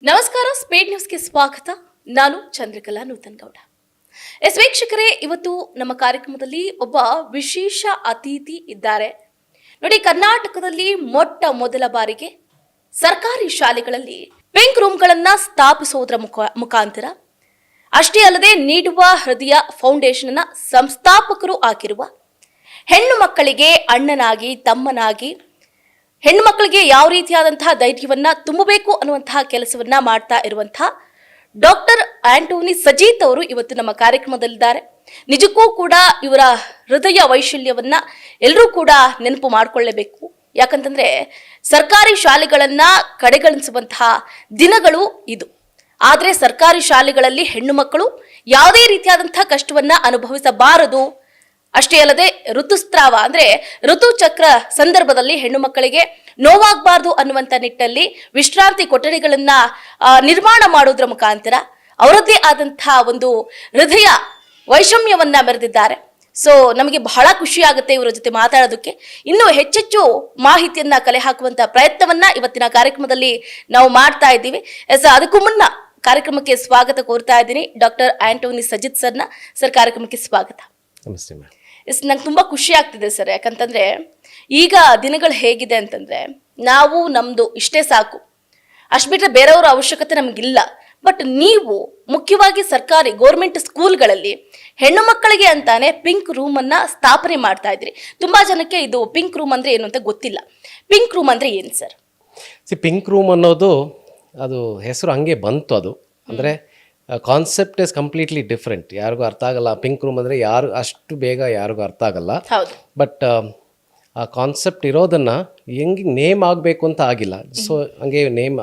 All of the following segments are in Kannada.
ನಮಸ್ಕಾರ, ಸ್ಪೀಡ್ ನ್ಯೂಸ್ಗೆ ಸ್ವಾಗತ. ನಾನು ಚಂದ್ರಕಲಾ ನೂತನ್ ಗೌಡ. ವೀಕ್ಷಕರೇ, ಇವತ್ತು ನಮ್ಮ ಕಾರ್ಯಕ್ರಮದಲ್ಲಿ ಒಬ್ಬ ವಿಶೇಷ ಅತಿಥಿ ಇದ್ದಾರೆ. ನೋಡಿ, ಕರ್ನಾಟಕದಲ್ಲಿ ಮೊಟ್ಟ ಮೊದಲ ಬಾರಿಗೆ ಸರ್ಕಾರಿ ಶಾಲೆಗಳಲ್ಲಿ ಪಿಂಕ್ ರೂಮ್ಗಳನ್ನ ಸ್ಥಾಪಿಸುವುದರ ಮುಖಾಂತರ ಅಷ್ಟೇ ಅಲ್ಲದೆ ನೀಡುವ ಹೃದಯ ಫೌಂಡೇಶನ್ನ ಸಂಸ್ಥಾಪಕರು ಆಗಿರುವ ಹೆಣ್ಣು ಮಕ್ಕಳಿಗೆ ಅಣ್ಣನಾಗಿ, ತಮ್ಮನಾಗಿ, ಹೆಣ್ಣು ಮಕ್ಕಳಿಗೆ ಯಾವ ರೀತಿಯಾದಂತಹ ಧೈರ್ಯವನ್ನ ತುಂಬಬೇಕು ಅನ್ನುವಂತಹ ಕೆಲಸವನ್ನ ಮಾಡ್ತಾ ಇರುವಂತಹ ಡಾಕ್ಟರ್ ಆಂಟೋನಿ ಸಜೀತ್ ಅವರು ಇವತ್ತು ನಮ್ಮ ಕಾರ್ಯಕ್ರಮದಲ್ಲಿದ್ದಾರೆ. ನಿಜಕ್ಕೂ ಕೂಡ ಇವರ ಹೃದಯ ವೈಶಲ್ಯವನ್ನ ಎಲ್ಲರೂ ಕೂಡ ನೆನಪು ಮಾಡಿಕೊಳ್ಳಬೇಕು. ಯಾಕಂತಂದ್ರೆ ಸರ್ಕಾರಿ ಶಾಲೆಗಳನ್ನ ಕಡೆಗಣಿಸುವಂತಹ ದಿನಗಳು ಇದು. ಆದರೆ ಸರ್ಕಾರಿ ಶಾಲೆಗಳಲ್ಲಿ ಹೆಣ್ಣು ಮಕ್ಕಳು ಯಾವುದೇ ರೀತಿಯಾದಂತಹ ಕಷ್ಟವನ್ನ ಅನುಭವಿಸಬಾರದು. ಅಷ್ಟೇ ಅಲ್ಲದೆ ಋತುಸ್ರಾವ ಅಂದ್ರೆ ಋತುಚಕ್ರ ಸಂದರ್ಭದಲ್ಲಿ ಹೆಣ್ಣು ಮಕ್ಕಳಿಗೆ ನೋವಾಗಬಾರ್ದು ಅನ್ನುವಂಥ ನಿಟ್ಟಲ್ಲಿ ವಿಶ್ರಾಂತಿ ಕೊಠಡಿಗಳನ್ನ ನಿರ್ಮಾಣ ಮಾಡೋದ್ರ ಮುಖಾಂತರ ಅವರದ್ದೇ ಆದಂತಹ ಒಂದು ಹೃದಯ ವೈಷಮ್ಯವನ್ನ ಮೆರೆದಿದ್ದಾರೆ. ಸೊ ನಮಗೆ ಬಹಳ ಖುಷಿ ಆಗುತ್ತೆ ಇವರ ಜೊತೆ ಮಾತಾಡೋದಕ್ಕೆ. ಇನ್ನೂ ಹೆಚ್ಚೆಚ್ಚು ಮಾಹಿತಿಯನ್ನ ಕಲೆ ಹಾಕುವಂತ ಪ್ರಯತ್ನವನ್ನ ಇವತ್ತಿನ ಕಾರ್ಯಕ್ರಮದಲ್ಲಿ ನಾವು ಮಾಡ್ತಾ ಇದ್ದೀವಿ. ಅದಕ್ಕೂ ಮುನ್ನ ಕಾರ್ಯಕ್ರಮಕ್ಕೆ ಸ್ವಾಗತ ಕೋರ್ತಾ ಇದ್ದೀನಿ ಡಾಕ್ಟರ್ ಆಂಟೋನಿ ಸಜಿತ್ ಸರ್ನ. ಸರ್, ಕಾರ್ಯಕ್ರಮಕ್ಕೆ ಸ್ವಾಗತ. ನಮಸ್ತೆ ಮ್ಯಾಮ್. ನಂಗೆ ತುಂಬ ಖುಷಿ ಆಗ್ತಿದೆ ಸರ್. ಯಾಕಂತಂದರೆ ಈಗ ದಿನಗಳು ಹೇಗಿದೆ ಅಂತಂದರೆ ನಾವು ನಮ್ಮದು ಇಷ್ಟೇ ಸಾಕು, ಅಷ್ಟು ಬಿಟ್ಟರೆ ಬೇರೆಯವರ ಅವಶ್ಯಕತೆ ನಮಗಿಲ್ಲ. ಬಟ್ ನೀವು ಮುಖ್ಯವಾಗಿ ಸರ್ಕಾರಿ ಗೌರ್ಮೆಂಟ್ ಸ್ಕೂಲ್ಗಳಲ್ಲಿ ಹೆಣ್ಣು ಮಕ್ಕಳಿಗೆ ಅಂತಾನೆ ಪಿಂಕ್ ರೂಮನ್ನು ಸ್ಥಾಪನೆ ಮಾಡ್ತಾ ಇದ್ರಿ. ತುಂಬ ಜನಕ್ಕೆ ಇದು ಪಿಂಕ್ ರೂಮ್ ಅಂದರೆ ಏನು ಅಂತ ಗೊತ್ತಿಲ್ಲ. ಪಿಂಕ್ ರೂಮ್ ಅಂದರೆ ಏನು ಸರ್? ಪಿಂಕ್ ರೂಮ್ ಅನ್ನೋದು ಅದು ಹೆಸರು ಹಂಗೆ ಬಂತು. ಅದು ಅಂದರೆ ಕಾನ್ಸೆಪ್ಟ್ ಇಸ್ ಕಂಪ್ಲೀಟ್ಲಿ ಡಿಫ್ರೆಂಟ್. ಯಾರಿಗೂ ಅರ್ಥ ಆಗಲ್ಲ. ಪಿಂಕ್ ರೂಮ್ ಅಂದರೆ ಅಷ್ಟು ಬೇಗ ಯಾರಿಗೂ ಅರ್ಥ ಆಗಲ್ಲ. ಬಟ್ ಆ ಕಾನ್ಸೆಪ್ಟ್ ಇರೋದನ್ನು ಹೆಂಗೆ ನೇಮ್ ಆಗಬೇಕು ಅಂತ ಆಗಿಲ್ಲ. ಸೊ ಹಂಗೆ ನೇಮ್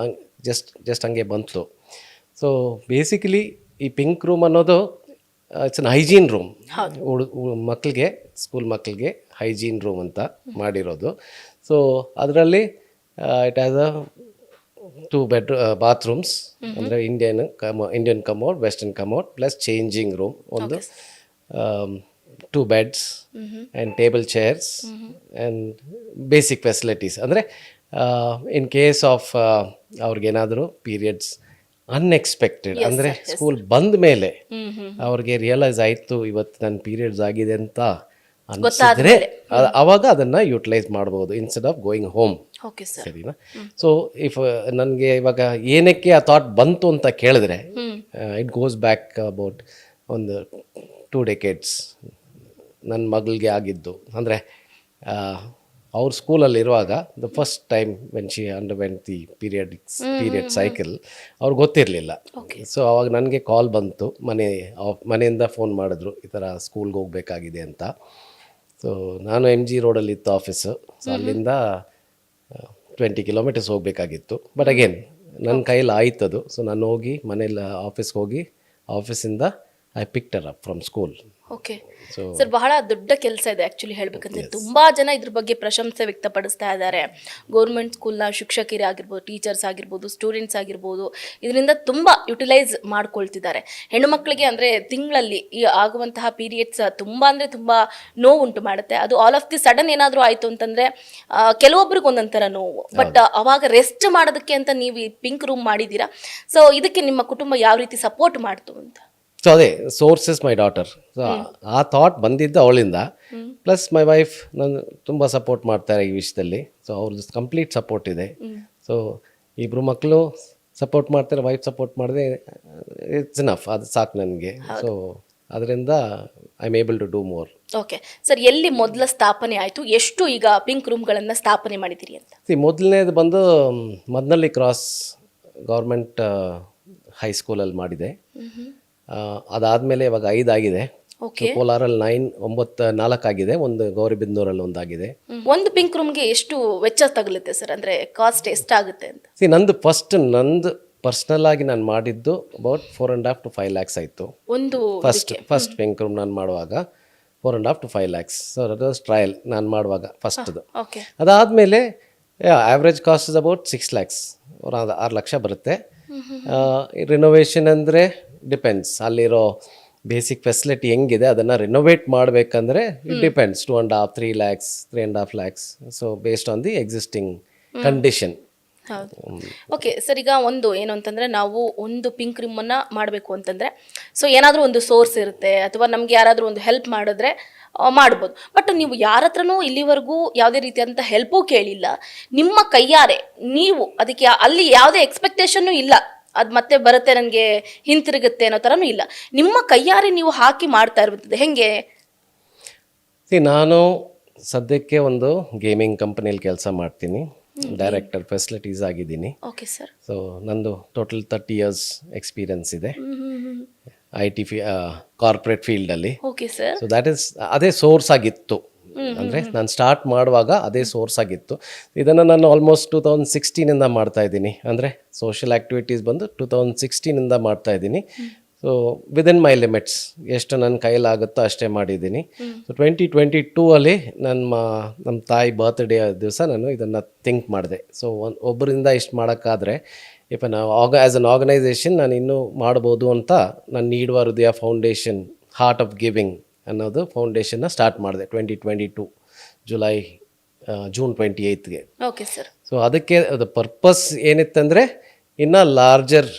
ಜಸ್ಟ್ ಹಂಗೆ ಬಂತು. ಸೊ ಬೇಸಿಕಲಿ ಈ ಪಿಂಕ್ ರೂಮ್ ಅನ್ನೋದು ಇಟ್ಸ್ ಅನ್ ಹೈಜೀನ್ ರೂಮ್. ಮಕ್ಕಳಿಗೆ, ಸ್ಕೂಲ್ ಮಕ್ಕಳಿಗೆ ಹೈಜೀನ್ ರೂಮ್ ಅಂತ ಮಾಡಿರೋದು. ಸೊ ಅದರಲ್ಲಿ ಇಟ್ ಹ್ಯಾಸ್ ಅ 2 bathrooms, ಅಂದರೆ Indian commode, western commode, plus changing room, ಒಂದು 2 beds and table chairs and basic facilities. ಅಂದರೆ ಇನ್ ಕೇಸ್ ಆಫ್ ಅವ್ರಿಗೇನಾದರೂ ಪೀರಿಯಡ್ಸ್ ಅನ್ಎಕ್ಸ್ಪೆಕ್ಟೆಡ್, ಅಂದರೆ ಸ್ಕೂಲ್ ಬಂದ ಮೇಲೆ ಅವ್ರಿಗೆ ರಿಯಲೈಸ್ ಆಯಿತು ಇವತ್ತು ನನ್ನ ಪೀರಿಯಡ್ಸ್ ಆಗಿದೆ ಅಂತ ಅನಿಸಿದ್ರೆ ಅವಾಗ ಅದನ್ನು ಯುಟಿಲೈಸ್ ಮಾಡ್ಬೋದು ಇನ್ಸ್ಟೆಡ್ ಆಫ್ ಗೋಯಿಂಗ್ ಹೋಮ್. ಸರಿನಾ? ಸೊ ಇಫ್ ನನಗೆ ಇವಾಗ ಏನಕ್ಕೆ ಆ ಥಾಟ್ ಬಂತು ಅಂತ ಕೇಳಿದ್ರೆ ಇಟ್ ಗೋಸ್ ಬ್ಯಾಕ್ ಅಬೌಟ್ ಒಂದು 2 decades. ನನ್ನ ಮಗಳಿಗೆ ಆಗಿದ್ದು ಅಂದರೆ ಅವ್ರ ಸ್ಕೂಲಲ್ಲಿರುವಾಗ the first time when she underwent the period cycle ಅವ್ರಿಗೆ ಗೊತ್ತಿರಲಿಲ್ಲ. ಸೊ ಅವಾಗ ನನಗೆ ಕಾಲ್ ಬಂತು, ಮನೆಯಿಂದ ಫೋನ್ ಮಾಡಿದ್ರು, ಈ ಥರ ಸ್ಕೂಲ್ಗೆ ಹೋಗಬೇಕಾಗಿದೆ ಅಂತ. ಸೊ ನಾನು MG ರೋಡಲ್ಲಿ ಇತ್ತು ಆಫೀಸು. ಸೊ ಅಲ್ಲಿಂದ 20 kilometers ಹೋಗಬೇಕಾಗಿತ್ತು. ಬಟ್ ಅಗೇನ್ ನನ್ನ ಕೈಯಲ್ಲಿ ಆಯ್ತದು. ಸೊ ನಾನು ಹೋಗಿ ಮನೇಲಿ ಆಫೀಸ್ಗೆ ಹೋಗಿ ಆಫೀಸಿಂದ I picked Har up from school. Okay sir, ಬಹಳ ದೊಡ್ಡ ಕೆಲಸ ಇದೆ ಆ್ಯಕ್ಚುಲಿ ಹೇಳಬೇಕಂದ್ರೆ. ತುಂಬಾ ಜನ ಇದ್ರ ಬಗ್ಗೆ ಪ್ರಶಂಸೆ ವ್ಯಕ್ತಪಡಿಸ್ತಾ ಇದ್ದಾರೆ. ಗೌರ್ಮೆಂಟ್ ಸ್ಕೂಲ್ನ ಶಿಕ್ಷಕರೇ ಆಗಿರ್ಬೋದು, ಟೀಚರ್ಸ್ ಆಗಿರ್ಬೋದು, ಸ್ಟೂಡೆಂಟ್ಸ್ ಆಗಿರ್ಬೋದು, ಇದರಿಂದ ತುಂಬ ಯುಟಿಲೈಸ್ ಮಾಡ್ಕೊಳ್ತಿದ್ದಾರೆ. ಹೆಣ್ಣು ಮಕ್ಕಳಿಗೆ ಅಂದರೆ ತಿಂಗಳಲ್ಲಿ ಈ ಆಗುವಂತಹ ಪೀರಿಯಡ್ಸ್ ತುಂಬ ಅಂದರೆ ತುಂಬ ನೋವು ಉಂಟು ಮಾಡುತ್ತೆ. ಅದು ಆಲ್ ಆಫ್ ದಿ ಸಡನ್ ಏನಾದರೂ ಆಯಿತು ಅಂತಂದರೆ ಕೆಲವೊಬ್ರಿಗೆ ಒಂದೊಂಥರ ನೋವು. ಬಟ್ ಅವಾಗ ರೆಸ್ಟ್ ಮಾಡೋದಕ್ಕೆ ಅಂತ ನೀವು ಈ ಪಿಂಕ್ ರೂಮ್ ಮಾಡಿದ್ದೀರಾ. ಸೊ ಇದಕ್ಕೆ ನಿಮ್ಮ ಕುಟುಂಬ ಯಾವ ರೀತಿ ಸಪೋರ್ಟ್ ಮಾಡ್ತು ಅಂತ? ಸೊ ಅದೇ source is my daughter. So ಆ ಥಾಟ್ ಬಂದಿದ್ದು ಅವಳಿಂದ. ಪ್ಲಸ್ ಮೈ ವೈಫ್ ನಾನು ತುಂಬ ಸಪೋರ್ಟ್ ಮಾಡ್ತಾರೆ ಈ ವಿಷಯದಲ್ಲಿ. ಸೊ ಅವ್ರದ್ದು ಕಂಪ್ಲೀಟ್ ಸಪೋರ್ಟ್ ಇದೆ. ಸೊ ಇಬ್ಬರು ಮಕ್ಕಳು ಸಪೋರ್ಟ್ ಮಾಡ್ತಾರೆ, ವೈಫ್ ಸಪೋರ್ಟ್ ಮಾಡಿದೆ, ಇಟ್ಸ್ ಎನಫ್, ಅದು ಸಾಕು ನನಗೆ. ಸೊ ಅದರಿಂದ I am able to do more. Okay sir, ಎಲ್ಲಿ ಮೊದಲ ಸ್ಥಾಪನೆ ಆಯಿತು? ಎಷ್ಟು ಈಗ ಪಿಂಕ್ ರೂಮ್ಗಳನ್ನು ಸ್ಥಾಪನೆ ಮಾಡಿದ್ದೀರಿ ಅಂತ? ಮೊದಲನೇದು ಬಂದು ಮದನಹಳ್ಳಿ ಕ್ರಾಸ್ ಗೌರ್ಮೆಂಟ್ ಹೈಸ್ಕೂಲಲ್ಲಿ ಮಾಡಿದೆ. ಅದಾದಮೇಲೆ ಇವಾಗ 5 ಆಗಿದೆ. ಕೋಲಾರಲ್ಲಿ 4 ಆಗಿದೆ. ಒಂದು ಗೌರಿಬಿದನೂರಲ್ಲಿ ಒಂದಾಗಿದೆ. ಒಂದು ಪಿಂಕ್ ರೂಮ್ಗೆ ಎಷ್ಟು ವೆಚ್ಚ ತಗಲುತ್ತೆ ಸರ್? ಅಂದರೆ ಕಾಸ್ಟ್ ಎಷ್ಟಾಗುತ್ತೆ ಅಂತ? ನಂದು ಪರ್ಸ್ನಲ್ ಆಗಿ ನಾನು ಮಾಡಿದ್ದು ಅಬೌಟ್ 4.5 to 5 lakhs ಆಯಿತು. ಒಂದು ಫಸ್ಟ್ ಪಿಂಕ್ ರೂಮ್ ನಾನು ಮಾಡುವಾಗ 4.5 to 5 lakhs. ಸೊ ಅದು ಟ್ರಯಲ್ ನಾನು ಮಾಡುವಾಗ ಫಸ್ಟ್ದು. ಅದಾದಮೇಲೆ average cost is about 6 lakhs, 6 lakh ಬರುತ್ತೆ. ರಿನೋವೇಷನ್ ಅಂದರೆ ಡಿಪೆಂಡ್ಸ್, ಅಲ್ಲಿರೋ ಬೇಸಿಕ್ ಫೆಸಿಲಿಟಿ ಹೆಂಗಿದೆ ಅದನ್ನು ರಿನೋವೇಟ್ ಮಾಡಬೇಕಂದ್ರೆ it depends 2.5 3 lakhs 3.5 lakhs. So based on the existing condition. ಹೌದು. ಓಕೆ ಸರ್, ಈಗ ಒಂದು ಏನು ಅಂತಂದ್ರೆ ನಾವು ಒಂದು ಪಿಂಕ್ ರಿಮ್ಮನ್ನು ಮಾಡಬೇಕು ಅಂತಂದ್ರೆ ಸೊ ಏನಾದರೂ ಒಂದು ಸೋರ್ಸ್ ಇರುತ್ತೆ ಅಥವಾ ನಮ್ಗೆ ಯಾರಾದರೂ ಒಂದು ಹೆಲ್ಪ್ ಮಾಡಿದ್ರೆ ಮಾಡ್ಬೋದು. ಬಟ್ ನೀವು ಯಾರ ಹತ್ರನೂ ಇಲ್ಲಿವರೆಗೂ ಯಾವುದೇ ರೀತಿಯಾದಂಥ ಹೆಲ್ಪೂ ಕೇಳಿಲ್ಲ, ನಿಮ್ಮ ಕೈಯಾರೆ ನೀವು ಅದಕ್ಕೆ ಅಲ್ಲಿ ಯಾವುದೇ ಎಕ್ಸ್ಪೆಕ್ಟೇಷನ್ನು ಇಲ್ಲ ಅದು ಮತ್ತೆ ಬರುತ್ತೆ ನನಗೆ ಹಿಂತಿರುಗುತ್ತೆ ಅನ್ನೋ ಥರನೂ ಇಲ್ಲ, ನಿಮ್ಮ ಕೈಯಾರೆ ನೀವು ಹಾಕಿ ಮಾಡ್ತಾ ಇರುತ್ತದೆ ಹೆಂಗೆ? ನಾನು ಸದ್ಯಕ್ಕೆ ಒಂದು ಗೇಮಿಂಗ್ ಕಂಪನಿಯಲ್ಲಿ ಕೆಲಸ ಮಾಡ್ತೀನಿ, ಡೈರೆಕ್ಟರ್ ಫೆಸಿಲಿಟೀಸ್ ಆಗಿದ್ದೀನಿ. Okay sir. ಸೊ ನಂದು ಟೋಟಲ್ 30 years ಎಕ್ಸ್ಪೀರಿಯನ್ಸ್ ಇದೆ IT ಕಾರ್ಪೊರೇಟ್ ಫೀಲ್ಡಲ್ಲಿ. Okay sir. So that is ಅದೇ ಸೋರ್ಸ್ ಆಗಿತ್ತು, ಅಂದರೆ ನಾನು ಸ್ಟಾರ್ಟ್ ಮಾಡುವಾಗ ಅದೇ ಸೋರ್ಸ್ ಆಗಿತ್ತು. ಇದನ್ನು ನಾನು ಆಲ್ಮೋಸ್ಟ್ 2016ಇಂದ ಮಾಡ್ತಾ ಇದ್ದೀನಿ, ಅಂದರೆ ಸೋಷಿಯಲ್ ಆ್ಯಕ್ಟಿವಿಟೀಸ್ ಬಂದು 2016ಇಂದ ಮಾಡ್ತಾ ಇದ್ದೀನಿ. ಸೊ ವಿದಿನ್ ಮೈ ಲಿಮಿಟ್ಸ್ ಎಷ್ಟು ನನ್ನ ಕೈಲಾಗುತ್ತೋ ಅಷ್ಟೇ ಮಾಡಿದ್ದೀನಿ. ಸೊ 2022ಅಲ್ಲಿ ನಮ್ಮ ತಾಯಿ ಬರ್ತ್ಡೇ ದಿವಸ ನಾನು ಇದನ್ನು ಥಿಂಕ್ ಮಾಡಿದೆ. ಸೊ ಒಬ್ಬರಿಂದ ಇಷ್ಟು ಮಾಡೋಕ್ಕಾದರೆ ಇಪ್ಪ ನಾವು ಆ್ಯಸ್ ಅನ್ ಆರ್ಗನೈಸೇಷನ್ ನಾನು ಇನ್ನೂ ಮಾಡ್ಬೋದು ಅಂತ ನಾನು ನೀಡುವ ಹೃದಯ ಫೌಂಡೇಶನ್ ಹಾರ್ಟ್ ಆಫ್ ಗಿವಿಂಗ್ ಅನ್ನೋದು ಫೌಂಡೇಶನ್ನ ಸ್ಟಾರ್ಟ್ ಮಾಡಿದೆ 2022 ಜೂನ್ 28ಗೆ. Okay sir. ಸೊ ಅದಕ್ಕೆ ಅದು ಪರ್ಪಸ್ ಏನಿತ್ತಂದರೆ ಇನ್ನು ಲಾರ್ಜರ್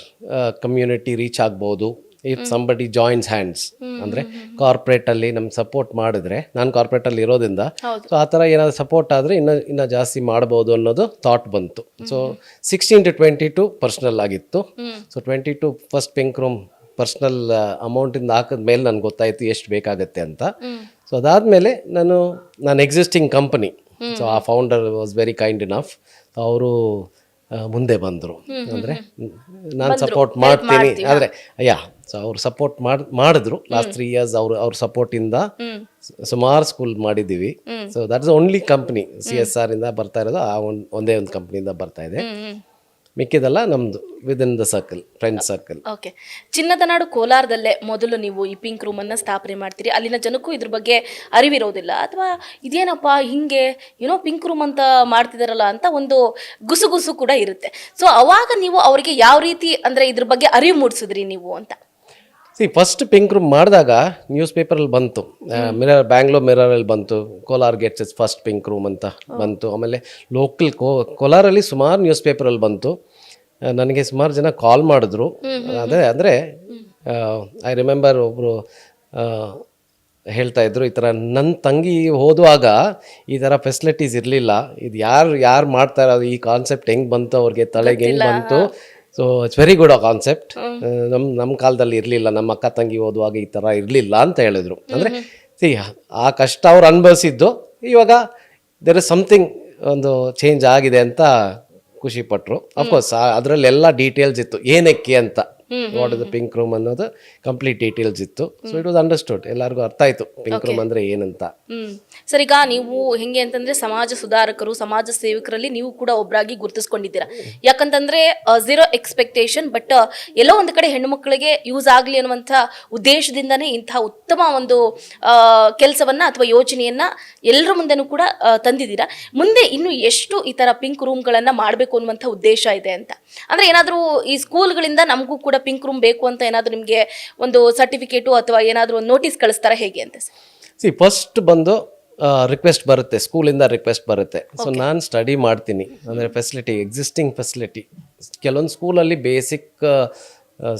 ಕಮ್ಯುನಿಟಿ ರೀಚ್ ಆಗ್ಬೋದು ಇಫ್ ಸಂಬಡಿ ಜಾಯಿನ್ಸ್ ಹ್ಯಾಂಡ್ಸ್. ಅಂದರೆ ಕಾರ್ಪೊರೇಟಲ್ಲಿ ನಮ್ಗೆ ಸಪೋರ್ಟ್ ಮಾಡಿದ್ರೆ, ನಾನು ಕಾರ್ಪೊರೇಟಲ್ಲಿ ಇರೋದ್ರಿಂದ ಸೊ ಆ ಥರ ಏನಾದರೂ ಸಪೋರ್ಟ್ ಆದರೆ ಇನ್ನೂ ಜಾಸ್ತಿ ಮಾಡ್ಬೋದು ಅನ್ನೋದು ಥಾಟ್ ಬಂತು. ಸೊ 16 to 22 ಪರ್ಸ್ನಲ್ ಆಗಿತ್ತು. So 22 first pink room personal ಅಮೌಂಟಿಂದ ಹಾಕಿದ ಮೇಲೆ ನನಗೆ ಗೊತ್ತಾಯಿತು ಎಷ್ಟು ಬೇಕಾಗತ್ತೆ ಅಂತ. ಸೊ ಅದಾದಮೇಲೆ ನಾನು ಎಕ್ಸಿಸ್ಟಿಂಗ್ ಕಂಪನಿ, ಸೊ ಆ founder was very kind enough, ಅವರು ಮುಂದೆ ಬಂದರು. ಅಂದರೆ ನಾನು ಸಪೋರ್ಟ್ ಮಾಡ್ತೀನಿ ಆದರೆ ಸೊ ಅವ್ರು ಸಪೋರ್ಟ್ ಮಾಡಿದ್ರು. ಲಾಸ್ಟ್ 3 years ಅವ್ರ ಸಪೋರ್ಟಿಂದ ಸುಮಾರು ಸ್ಕೂಲ್ ಮಾಡಿದ್ದೀವಿ. So that is only company CSR ಇಂದ ಬರ್ತಾ ಇರೋದು, ಆ ಒಂದೇ ಒಂದು ಕಂಪ್ನಿಯಿಂದ ಬರ್ತಾ ಇದೆ. ಮಿಕ್ಕಿದೆಲ್ಲ ನಮ್ಮದು within the circle, friend circle. Okay. ಚಿನ್ನದ ನಾಡು ಕೋಲಾರದಲ್ಲೇ ಮೊದಲು ನೀವು ಈ ಪಿಂಕ್ ರೂಮನ್ನು ಸ್ಥಾಪನೆ ಮಾಡ್ತೀರಿ, ಅಲ್ಲಿನ ಜನಕ್ಕೂ ಇದ್ರ ಬಗ್ಗೆ ಅರಿವಿರೋದಿಲ್ಲ ಅಥವಾ ಇದೇನಪ್ಪ ಹಿಂಗೆ ಏನೋ ಪಿಂಕ್ ರೂಮ್ ಅಂತ ಮಾಡ್ತಿದಾರಲ್ಲ ಅಂತ ಒಂದು ಗುಸುಗುಸು ಕೂಡ ಇರುತ್ತೆ. ಸೊ ಅವಾಗ ನೀವು ಅವರಿಗೆ ಯಾವ ರೀತಿ ಅಂದರೆ ಇದ್ರ ಬಗ್ಗೆ ಅರಿವು ಮೂಡಿಸಿದ್ರಿ ನೀವು ಅಂತ? ಫಸ್ಟ್ ಪಿಂಕ್ ರೂಮ್ ಮಾಡಿದಾಗ ನ್ಯೂಸ್ ಪೇಪರಲ್ಲಿ ಬಂತು, ಬ್ಯಾಂಗ್ಳೂರ್ ಮಿರರಲ್ಲಿ ಬಂತು, Kolar gets it's first pink room ಅಂತ ಬಂತು. ಆಮೇಲೆ ಲೋಕಲ್ ಕೋಲಾರಲ್ಲಿ ಸುಮಾರು ನ್ಯೂಸ್ ಪೇಪರಲ್ಲಿ ಬಂತು. ನನಗೆ ಸುಮಾರು ಜನ ಕಾಲ್ ಮಾಡಿದ್ರು. ಅಂದರೆ ಐ ರಿಮೆಂಬರ್ ಒಬ್ಬರು ಹೇಳ್ತಾ ಇದ್ರು, ಈ ಥರ ನನ್ನ ತಂಗಿ ಓದುವಾಗ ಈ ಥರ ಫೆಸಿಲಿಟೀಸ್ ಇರಲಿಲ್ಲ, ಇದು ಯಾರು ಮಾಡ್ತಾ ಇರೋದು, ಈ ಕಾನ್ಸೆಪ್ಟ್ ಹೆಂಗೆ ಬಂತು ಅವ್ರಿಗೆ ತಲೆಗೆ ಹೆಂಗೆ ಬಂತು. ಸೊ ಇಟ್ಸ್ ವೆರಿ ಗುಡ್ ಆ ಕಾನ್ಸೆಪ್ಟ್, ನಮ್ಮ ಕಾಲದಲ್ಲಿ ಇರಲಿಲ್ಲ, ನಮ್ಮ ಅಕ್ಕ ತಂಗಿ ಓದುವಾಗ ಈ ಥರ ಇರಲಿಲ್ಲ ಅಂತ ಹೇಳಿದ್ರು. ಅಂದರೆ ಆ ಕಷ್ಟ ಅವ್ರು ಅನುಭವಿಸಿದ್ದು, ಇವಾಗ ದೇರ್ ಇಸ್ ಸಮಥಿಂಗ್ ಒಂದು ಚೇಂಜ್ ಆಗಿದೆ ಅಂತ ಖುಷಿಪಟ್ಟರು. ಅಫ್ಕೋರ್ಸ್ ಅದರಲ್ಲೆಲ್ಲ ಡೀಟೇಲ್ಸ್ ಇತ್ತು, ಏನಕ್ಕೆ ಅಂತ, what is the pink room ಅನ್ನೋದು ಕಂಪ್ಲೀಟ್ ಡೀಟೇಲ್ಸ್ ಇತ್ತು. ಸೊ ಇಟ್ ವಾಸ್ ಅಂಡರ್ಸ್ಟುಡ್, ಎಲ್ಲರಿಗೂ ಅರ್ಥ ಆಯಿತು ಪಿಂಕ್ ರೂಮ್ ಅಂದರೆ ಏನಂತ. ಸರ್, ಈಗ ನೀವು ಹೆಂಗೆ ಅಂತಂದ್ರೆ ಸಮಾಜ ಸುಧಾರಕರು, ಸಮಾಜ ಸೇವಕರಲ್ಲಿ ನೀವು ಕೂಡ ಒಬ್ಬರಾಗಿ ಗುರುತಿಸ್ಕೊಂಡಿದ್ದೀರಾ. ಯಾಕಂತಂದ್ರೆ ಝೀರೋ ಎಕ್ಸ್ಪೆಕ್ಟೇಷನ್, ಬಟ್ ಎಲ್ಲೋ ಒಂದು ಕಡೆ ಹೆಣ್ಣು ಮಕ್ಕಳಿಗೆ ಯೂಸ್ ಆಗಲಿ ಅನ್ನುವಂಥ ಉದ್ದೇಶದಿಂದನೇ ಇಂತಹ ಉತ್ತಮ ಒಂದು ಕೆಲಸವನ್ನ ಅಥವಾ ಯೋಜನೆಯನ್ನ ಎಲ್ಲರ ಮುಂದೆನೂ ಕೂಡ ತಂದಿದ್ದೀರಾ. ಮುಂದೆ ಇನ್ನು ಎಷ್ಟು ಈ ತರ ಪಿಂಕ್ ರೂಮ್ಗಳನ್ನ ಮಾಡಬೇಕು ಅನ್ನುವಂಥ ಉದ್ದೇಶ ಇದೆ ಅಂತ? ಅಂದ್ರೆ ಏನಾದರೂ ಈ ಸ್ಕೂಲ್ಗಳಿಂದ ನಮಗೂ ಕೂಡ ಪಿಂಕ್ ರೂಮ್ ಬೇಕು ಅಂತ ಏನಾದರೂ ನಿಮಗೆ ಒಂದು ಸರ್ಟಿಫಿಕೇಟು ಅಥವಾ ಏನಾದರೂ ಒಂದು ನೋಟಿಸ್ ಕಳಿಸ್ತಾರ ಹೇಗೆ ಅಂತ? ಫಸ್ಟ್ ಬಂದು ರಿಕ್ವೆಸ್ಟ್ ಬರುತ್ತೆ, ಸ್ಕೂಲಿಂದ ರಿಕ್ವೆಸ್ಟ್ ಬರುತ್ತೆ. ಸೊ ನಾನು ಸ್ಟಡಿ ಮಾಡ್ತೀನಿ, ಅಂದರೆ ಫೆಸಿಲಿಟಿ, ಎಕ್ಸಿಸ್ಟಿಂಗ್ ಫೆಸಿಲಿಟಿ. ಕೆಲವೊಂದು ಸ್ಕೂಲಲ್ಲಿ ಬೇಸಿಕ್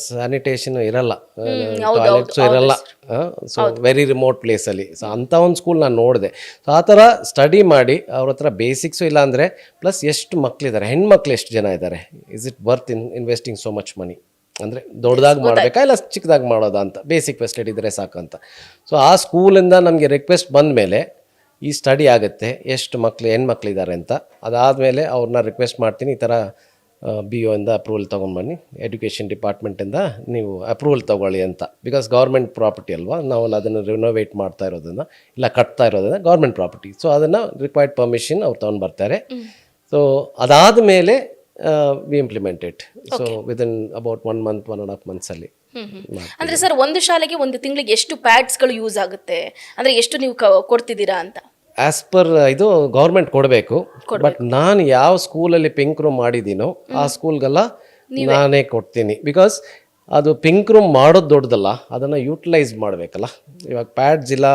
ಸ್ಯಾನಿಟೇಷನ್ ಇರಲ್ಲ, ಟಾಯ್ಲೆಟ್ಸು ಇರಲ್ಲ, ಸೊ ವೆರಿ ರಿಮೋಟ್ ಪ್ಲೇಸಲ್ಲಿ. ಸೊ ಅಂಥ ಒಂದು ಸ್ಕೂಲ್ ನಾನು ನೋಡಿದೆ. ಸೊ ಆ ಥರ ಸ್ಟಡಿ ಮಾಡಿ ಅವ್ರ ಹತ್ರ ಬೇಸಿಕ್ಸು ಇಲ್ಲ ಅಂದರೆ ಪ್ಲಸ್ ಎಷ್ಟು ಮಕ್ಕಳಿದ್ದಾರೆ, ಹೆಣ್ಮಕ್ಳು ಎಷ್ಟು ಜನ ಇದ್ದಾರೆ, is it worth investing so much money, ಅಂದರೆ ದೊಡ್ಡದಾಗಿ ಮಾಡಬೇಕಾ ಇಲ್ಲ ಚಿಕ್ಕದಾಗಿ ಮಾಡೋದಾ ಅಂತ, ಬೇಸಿಕ್ ಫೆಸಿಲಿಟಿ ಇದ್ದರೆ ಸಾಕಂತ. ಸೊ ಆ ಸ್ಕೂಲಿಂದ ನಮಗೆ ರಿಕ್ವೆಸ್ಟ್ ಬಂದ ಮೇಲೆ ಈ ಸ್ಟಡಿ ಆಗುತ್ತೆ, ಎಷ್ಟು ಹೆಣ್ಮಕ್ಳಿದ್ದಾರೆ ಅಂತ. ಅದಾದಮೇಲೆ ಅವ್ರನ್ನ ರಿಕ್ವೆಸ್ಟ್ ಮಾಡ್ತೀನಿ, ಈ ಥರ BO ಇಂದ ಅಪ್ರೂವಲ್ ತೊಗೊಂಡ್ಬನ್ನಿ, ಎಜುಕೇಷನ್ ಡಿಪಾರ್ಟ್ಮೆಂಟಿಂದ ನೀವು ಅಪ್ರೂವಲ್ ತೊಗೊಳ್ಳಿ ಅಂತ. ಬಿಕಾಸ್ ಗೌರ್ಮೆಂಟ್ ಪ್ರಾಪರ್ಟಿ ಅಲ್ವಾ, ನಾವು ಅದನ್ನು ರಿನೋವೇಟ್ ಮಾಡ್ತಾ ಇರೋದನ್ನು ಇಲ್ಲ ಕಟ್ತಾ ಇರೋದನ್ನು ಗೌರ್ಮೆಂಟ್ ಪ್ರಾಪರ್ಟಿ. ಸೊ ಅದನ್ನು ರಿಕ್ವೈರ್ಡ್ ಪರ್ಮಿಷನ್ ಅವ್ರು ತೊಗೊಂಡು ಬರ್ತಾರೆ. ಸೊ ಅದಾದ ಮೇಲೆ we implemented. So within about 1 month 1.5 months ಅಲ್ಲಿ. ಅಂದ್ರೆ ಸರ್, ಒಂದು ಶಾಲೆಗೆ ಒಂದು ತಿಂಗಳಿಗೆ ಎಷ್ಟು ಪ್ಯಾಡ್ಸ್ಗಳು ಯೂಸ್ ಆಗುತ್ತೆ, ಅಂದ್ರೆ ಎಷ್ಟು ನೀವು ಕೊಡ್ತಿದ್ದೀರಾ ಅಂತ? ಆಸ್ ಪರ್ ಇದು ಗೌರ್ಮೆಂಟ್ ಕೊಡಬೇಕು, ಬಟ್ ನಾನು ಯಾವ ಸ್ಕೂಲಲ್ಲಿ ಪಿಂಕ್ ರೂಮ್ ಮಾಡಿದ್ದೀನೋ ಆ ಸ್ಕೂಲ್ಗೆಲ್ಲ ನಾನೇ ಕೊಡ್ತೀನಿ. ಬಿಕಾಸ್ ಅದು ಪಿಂಕ್ ರೂಮ್ ಮಾಡೋದು ದೊಡ್ಡದಲ್ಲ, ಅದನ್ನು ಯೂಟಿಲೈಸ್ ಮಾಡಬೇಕಲ್ಲ. ಇವಾಗ ಪ್ಯಾಡ್ಸ್ ಇಲ್ಲ,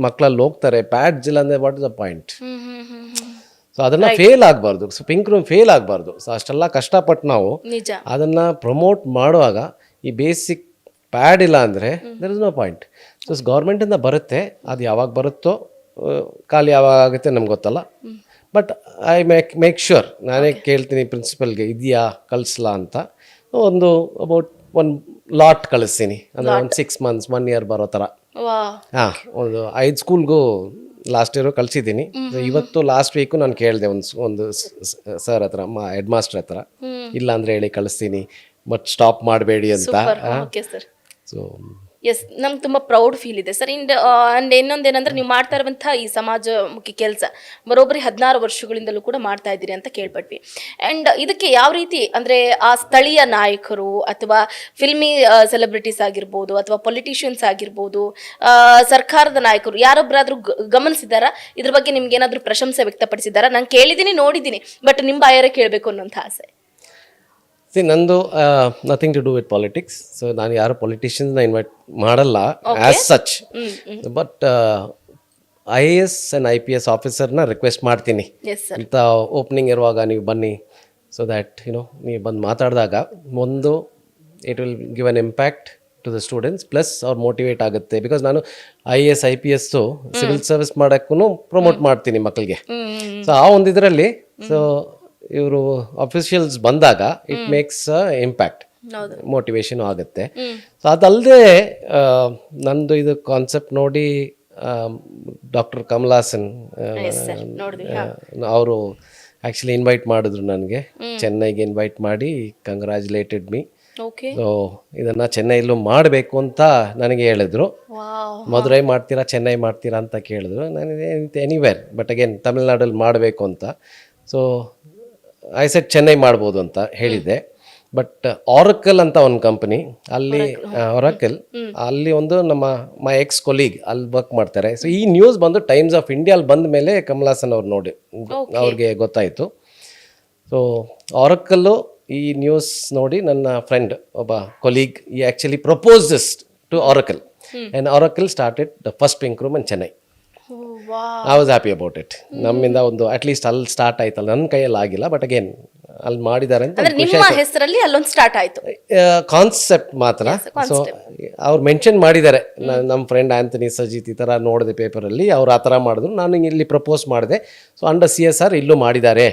ಮಕ್ಕಳಲ್ಲಿ ಹೋಗ್ತಾರೆ, ಪ್ಯಾಡ್ಸ್ ಇಲ್ಲ ಅಂದರೆ what is the point? So ಅದನ್ನು ಫೇಲ್ ಆಗಬಾರ್ದು. ಸೊ ಪಿಂಕ್ ರೂಮ್ ಫೇಲ್ ಆಗಬಾರ್ದು. ಸೊ ಅಷ್ಟೆಲ್ಲ ಕಷ್ಟಪಟ್ಟು ನಾವು ನಿಜ. ಅದನ್ನು ಪ್ರಮೋಟ್ ಮಾಡುವಾಗ ಈ ಬೇಸಿಕ್ ಪ್ಯಾಡ್ ಇಲ್ಲ ಅಂದರೆ there is no point. So ಗೌರ್ಮೆಂಟಿಂದ ಬರುತ್ತೆ, ಅದು ಯಾವಾಗ ಬರುತ್ತೋ ಖಾಲಿ ಯಾವಾಗ ಆಗುತ್ತೆ ನಮ್ಗೆ ಗೊತ್ತಲ್ಲ. ಬಟ್ ಐ ಮೇಕ್ ಶ್ಯೂರ್, ನಾನೇ ಕೇಳ್ತೀನಿ ಪ್ರಿನ್ಸಿಪಲ್ಗೆ ಇದೆಯಾ ಕಳಿಸ್ಲಾ ಅಂತ. ಒಂದು ಅಬೌಟ್ ಒಂದು ಲಾಟ್ ಕಳಿಸ್ತೀನಿ, ಅಂದರೆ ಒಂದು 6 months 1 year ಬರೋ ಥರ. ವಾ, ಹಾಂ, ಒಂದು 5 ಸ್ಕೂಲ್ಗೂ ಲಾಸ್ಟ್ ಇಯರು ಕಳಿಸಿದ್ದೀನಿ. ಇವತ್ತು ಲಾಸ್ಟ್ ವೀಕು ನಾನು ಕೇಳಿದೆ ಒಂದು ಸರ್ ಹತ್ರ, ಹೆಡ್ ಮಾಸ್ಟರ್ ಹತ್ರ, ಇಲ್ಲ ಅಂದರೆ ಹೇಳಿ ಕಳಿಸ್ತೀನಿ, ಬಟ್ ಸ್ಟಾಪ್ ಮಾಡಬೇಡಿ ಅಂತ. Okay sir. ಸೊ ಎಸ್, ನಮ್ಗೆ ತುಂಬ ಪ್ರೌಡ್ ಫೀಲ್ ಇದೆ ಸರ್. ಅಂಡ್ ಇನ್ನೊಂದೇನಂದ್ರೆ ನೀವು ಮಾಡ್ತಾ ಇರುವಂಥ ಈ ಸಮಾಜಮುಖಿ ಕೆಲಸ ಬರೋಬ್ಬರಿ 16 ವರ್ಷಗಳಿಂದಲೂ ಕೂಡ ಮಾಡ್ತಾ ಇದ್ದೀರಿ ಅಂತ ಕೇಳ್ಪಟ್ವಿ. ಆ್ಯಂಡ್ ಇದಕ್ಕೆ ಯಾವ ರೀತಿ ಅಂದರೆ ಆ ಸ್ಥಳೀಯ ನಾಯಕರು ಅಥವಾ ಫಿಲ್ಮಿ ಸೆಲೆಬ್ರಿಟೀಸ್ ಆಗಿರ್ಬೋದು ಅಥವಾ ಪೊಲಿಟಿಷಿಯನ್ಸ್ ಆಗಿರ್ಬೋದು, ಸರ್ಕಾರದ ನಾಯಕರು ಯಾರೊಬ್ಬರಾದರೂ ಗಮನಿಸಿದಾರಾ? ಇದ್ರ ಬಗ್ಗೆ ನಿಮ್ಗೆ ಏನಾದರೂ ಪ್ರಶಂಸೆ ವ್ಯಕ್ತಪಡಿಸಿದಾರಾ? ನಾನು ಕೇಳಿದ್ದೀನಿ, ನೋಡಿದ್ದೀನಿ, ಬಟ್ ನಿಮ್ಮ ಬಾಯಾರೆ ಕೇಳಬೇಕು ಅನ್ನೋಂಥ ಆಸೆ. ನಂದು nothing to do with politics. So ನಾನು ಯಾರು ಪೊಲಿಟಿಷಿಯನ್ಸ್ನ ಇನ್ವೈಟ್ ಮಾಡಲ್ಲ as such. But IAS and IPS ಆಫೀಸರ್ನ ರಿಕ್ವೆಸ್ಟ್ ಮಾಡ್ತೀನಿ, ಎಸ್ ಸರ್. ಇಂಥ ಓಪನಿಂಗ್ ಇರುವಾಗ ನೀವು ಬನ್ನಿ. ಸೊ ದ್ಯಾಟ್ ನೀವು ಬಂದು ಮಾತಾಡಿದಾಗ ಒಂದು it will give an impact to the students, plus ಅವ್ರು ಮೋಟಿವೇಟ್ ಆಗುತ್ತೆ. ಬಿಕಾಸ್ ನಾನು IAS IPS ಸಿವಿಲ್ ಸರ್ವಿಸ್ ಮಾಡೋಕ್ಕೂ ಪ್ರಮೋಟ್ ಮಾಡ್ತೀನಿ ಮಕ್ಕಳಿಗೆ. ಸೊ ಆ ಒಂದು ಇದರಲ್ಲಿ ಸೊ ಇವರು ಅಫಿಷಿಯಲ್ಸ್ ಬಂದಾಗ ಇಟ್ ಮೇಕ್ಸ್ ಇಂಪ್ಯಾಕ್ಟ್, ಮೋಟಿವೇಶನ್ ಆಗುತ್ತೆ. ಸೊ ಅದಲ್ಲದೆ ನಂದು ಇದು ಕಾನ್ಸೆಪ್ಟ್ ನೋಡಿ ಡಾಕ್ಟರ್ ಕಮಲಾಸನ್ ಅವರು ಆ್ಯಕ್ಚುಲಿ ಇನ್ವೈಟ್ ಮಾಡಿದ್ರು ನನಗೆ, ಚೆನ್ನೈಗೆ ಇನ್ವೈಟ್ ಮಾಡಿ ಕಂಗ್ರ್ಯಾಚುಲೇಟೆಡ್ ಮೀ. ಸೊ ಇದನ್ನು ಚೆನ್ನೈಲೂ ಮಾಡಬೇಕು ಅಂತ ನನಗೆ ಹೇಳಿದ್ರು. ಮದುರೈ ಮಾಡ್ತೀರಾ ಚೆನ್ನೈ ಮಾಡ್ತೀರಾ ಅಂತ ಕೇಳಿದ್ರು. ನನಗೆ ಎನಿವೇರ್, ಬಟ್ ಅಗೇನ್ ತಮಿಳ್ನಾಡಲ್ಲಿ ಮಾಡಬೇಕು ಅಂತ. ಸೊ ಐ ಸೆಟ್ ಚೆನ್ನೈ ಮಾಡ್ಬೋದು ಅಂತ ಹೇಳಿದ್ದೆ. ಬಟ್ ಆರಕಲ್ ಅಂತ ಒಂದು ಕಂಪನಿ ಅಲ್ಲಿ, ಆರಕಲ್ ಅಲ್ಲಿ ಒಂದು ಮೈ ಎಕ್ಸ್ ಕೊಲೀಗ್ ಅಲ್ಲಿ ವರ್ಕ್ ಮಾಡ್ತಾರೆ. ಸೊ ಈ ನ್ಯೂಸ್ ಬಂದು ಟೈಮ್ಸ್ ಆಫ್ ಇಂಡಿಯಾ ಅಲ್ಲಿ ಬಂದ ಮೇಲೆ ಕಮಲಾಸನ್ ಅವ್ರು ನೋಡಿ ಅವ್ರಿಗೆ ಗೊತ್ತಾಯಿತು. ಸೊ ಆರಕಲ್ಲು ಈ ನ್ಯೂಸ್ ನೋಡಿ ನನ್ನ ಫ್ರೆಂಡ್ ಒಬ್ಬ ಕೊಲೀಗ್ ಈ actually propose this to Oracle, and Oracle started the first pink room in Chennai. I was happy about it. ನಮ್ಮಿಂದ ಒಂದು ಅಟ್ಲೀಸ್ಟ್ ಅಲ್ಲಿ ಸ್ಟಾರ್ಟ್ ಆಯ್ತಲ್ಲ, ನನ್ನ ಕೈಯಲ್ಲಿ ಆಗಿಲ್ಲ, ಬಟ್ ಅಗೇನ್ ಅಲ್ಲಿ ಮಾಡಿದ್ದಾರೆ ಅಂತ ನಿಮ್ಮ ಹೆಸರಲ್ಲಿ ಅಲ್ಲೊಂದು ಸ್ಟಾರ್ಟ್ ಆಯಿತು ಕಾನ್ಸೆಪ್ಟ್ ಮಾತ್ರ. ಸೊ ಅವ್ರು ಮೆನ್ಷನ್ ಮಾಡಿದ್ದಾರೆ, ನಮ್ಮ ಫ್ರೆಂಡ್ ಆಂಥನಿ ಸಜಿತ್ ಈ ಥರ ನೋಡಿದೆ ಪೇಪರಲ್ಲಿ, ಅವ್ರು ಆ ಥರ ಮಾಡಿದ್ರು, ನಾನು ಇಲ್ಲಿ ಪ್ರಪೋಸ್ ಮಾಡಿದೆ. ಸೊ ಅಂಡರ್ CSR ಇಲ್ಲೂ ಮಾಡಿದ್ದಾರೆ.